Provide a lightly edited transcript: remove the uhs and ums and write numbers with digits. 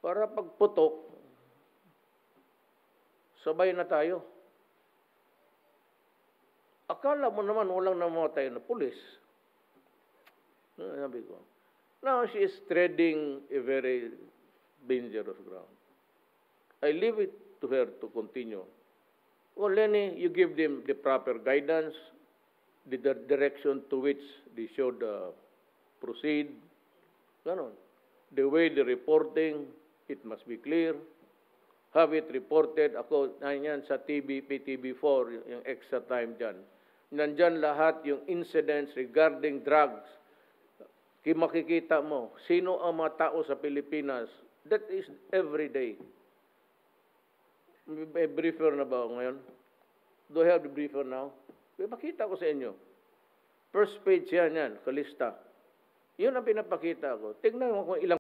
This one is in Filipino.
Para pagputok, sabay na tayo. Akala mo naman walang namatay na pulis. Sabi ko. Now she is treading a very dangerous ground. I leave it to her to continue. Well, Lenny, you give them the proper guidance, the direction to which they should proceed. Ganon. The way the reporting, it must be clear. Have it reported. Ako, yan sa PTV4, yung extra time dyan. Nandyan lahat yung incidents regarding drugs. Makikita mo, sino ang mga tao sa Pilipinas. That is every day. May briefer na ba ngayon? Do I have the briefer now? Makita ko sa inyo. First page yan, kalista. Yun ang pinapakita ko. Tignan mo kung ilang